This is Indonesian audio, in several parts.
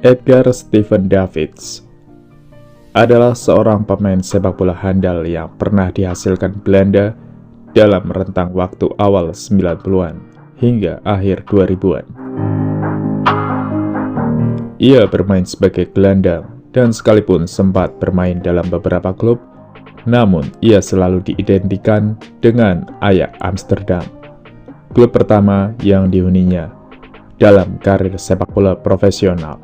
Edgar Steven Davids adalah seorang pemain sepak bola handal yang pernah dihasilkan Belanda dalam rentang waktu awal 90-an hingga akhir 2000-an. Ia bermain sebagai gelandang dan sekalipun sempat bermain dalam beberapa klub, namun ia selalu diidentikan dengan Ajax Amsterdam, klub pertama yang dihuninya dalam karir sepak bola profesional.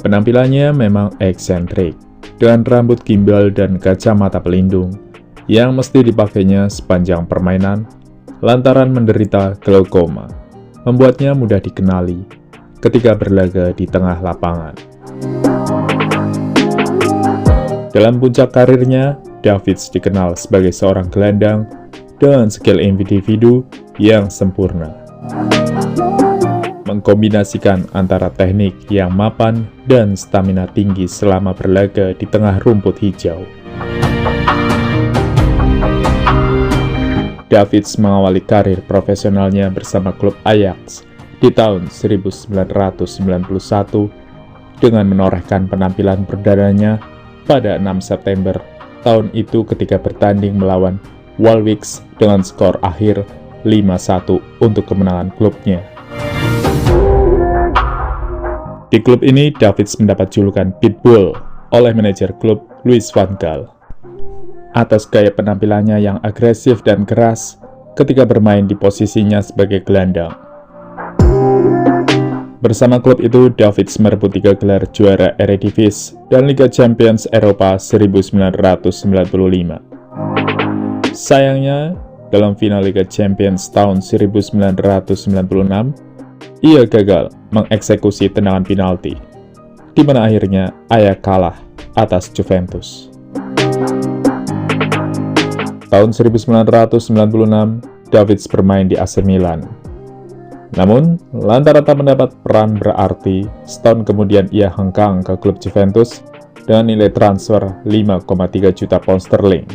Penampilannya memang eksentrik, dengan rambut gimbal dan kacamata pelindung yang mesti dipakainya sepanjang permainan lantaran menderita glaukoma, membuatnya mudah dikenali ketika berlaga di tengah lapangan. Dalam puncak karirnya, Davids dikenal sebagai seorang gelandang dengan skill individu yang sempurna, mengkombinasikan antara teknik yang mapan dan stamina tinggi selama berlaga di tengah rumput hijau. Davids mengawali karir profesionalnya bersama klub Ajax di tahun 1991 dengan menorehkan penampilan perdananya pada 6 September tahun itu ketika bertanding melawan Walwijk dengan skor akhir 5-1 untuk kemenangan klubnya. Di klub ini, Davids mendapat julukan Pitbull oleh manajer klub Louis van Gaal atas gaya penampilannya yang agresif dan keras ketika bermain di posisinya sebagai gelandang. Bersama klub itu, Davids merebut 3 gelar juara Eredivisie dan Liga Champions Eropa 1995. Sayangnya, dalam final Liga Champions tahun 1996, ia gagal mengeksekusi tendangan penalti, di mana akhirnya Ajax kalah atas Juventus. Tahun 1996, Davids bermain di AC Milan. Namun, lantaran tak mendapat peran berarti, setahun kemudian ia hengkang ke klub Juventus dengan nilai transfer 5,3 juta pound sterling.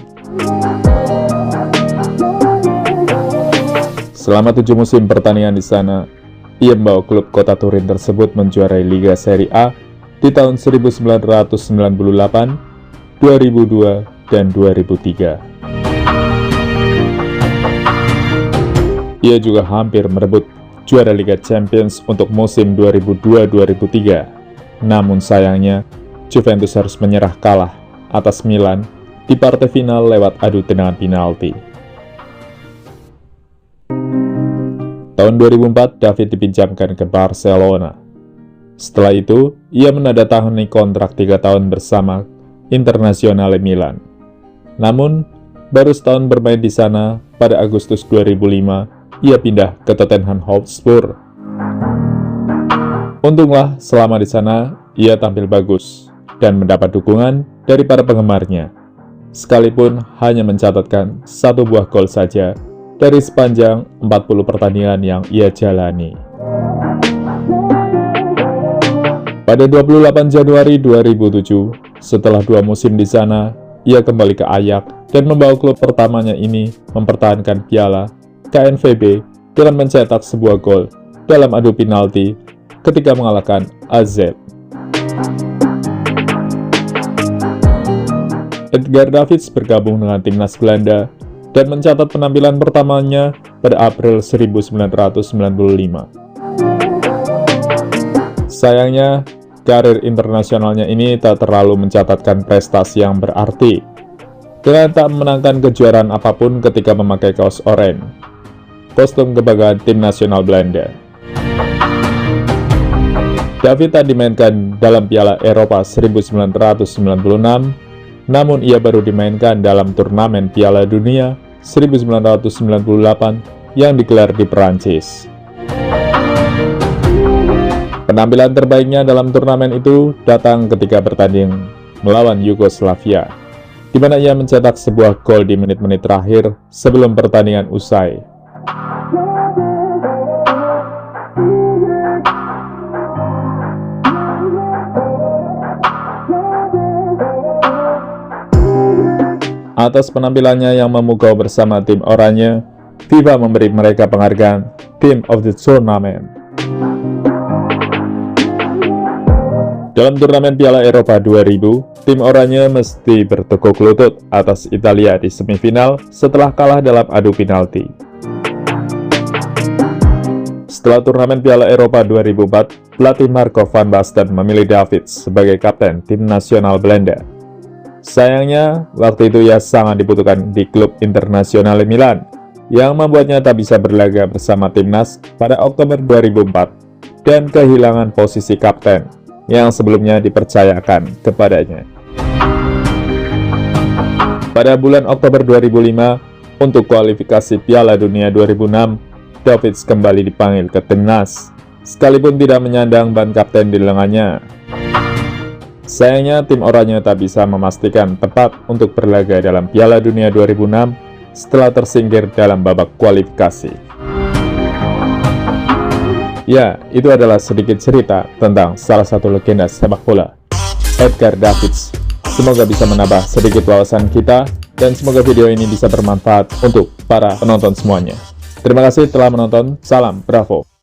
Selama 7 musim pertandingan di sana, ia membawa klub kota Turin tersebut menjuarai Liga Serie A di tahun 1998, 2002, dan 2003. Ia juga hampir merebut juara Liga Champions untuk musim 2002-2003. Namun sayangnya, Juventus harus menyerah kalah atas Milan di partai final lewat adu tendangan penalti. Tahun 2004, David dipinjamkan ke Barcelona. Setelah itu, ia menandatangani kontrak 3 tahun bersama Internazionale Milan. Namun, baru setahun bermain di sana, pada Agustus 2005, ia pindah ke Tottenham Hotspur. Untunglah, selama di sana, ia tampil bagus dan mendapat dukungan dari para penggemarnya, sekalipun hanya mencatatkan 1 buah gol saja dari sepanjang 40 pertandingan yang ia jalani. Pada 28 Januari 2007, setelah 2 musim di sana, ia kembali ke Ajax dan membawa klub pertamanya ini mempertahankan piala KNVB dengan mencetak sebuah gol dalam adu penalti ketika mengalahkan AZ. Edgar Davids bergabung dengan timnas Belanda dan mencatat penampilan pertamanya pada April 1995. Sayangnya, karir internasionalnya ini tak terlalu mencatatkan prestasi yang berarti, dengan tak memenangkan kejuaraan apapun ketika memakai kaos oranye, kostum kebanggaan tim nasional Belanda. David tak dimainkan dalam Piala Eropa 1996, namun ia baru dimainkan dalam turnamen Piala Dunia 1998 yang digelar di Perancis. Penampilan terbaiknya dalam turnamen itu datang ketika bertanding melawan Yugoslavia, di mana ia mencetak sebuah gol di menit-menit terakhir sebelum pertandingan usai. Atas penampilannya yang memukau bersama tim oranye, FIFA memberi mereka penghargaan Team of the Tournament. Dalam turnamen Piala Eropa 2000, tim oranye mesti bertekuk lutut atas Italia di semifinal setelah kalah dalam adu penalti. Setelah turnamen Piala Eropa 2004, pelatih Marco van Basten memilih Davids sebagai kapten tim nasional Belanda. Sayangnya, waktu itu ia sangat dibutuhkan di klub Internazionale Milan, yang membuatnya tak bisa berlaga bersama timnas pada Oktober 2004 dan kehilangan posisi kapten yang sebelumnya dipercayakan kepadanya. Pada bulan Oktober 2005, untuk kualifikasi Piala Dunia 2006, Davids kembali dipanggil ke timnas, sekalipun tidak menyandang ban kapten di lengannya. Sayangnya, tim oranye tak bisa memastikan tepat untuk berlaga dalam Piala Dunia 2006 setelah tersingkir dalam babak kualifikasi. Ya, itu adalah sedikit cerita tentang salah satu legenda sepak bola, Edgar Davids. Semoga bisa menambah sedikit wawasan kita, dan semoga video ini bisa bermanfaat untuk para penonton semuanya. Terima kasih telah menonton, salam Bravo!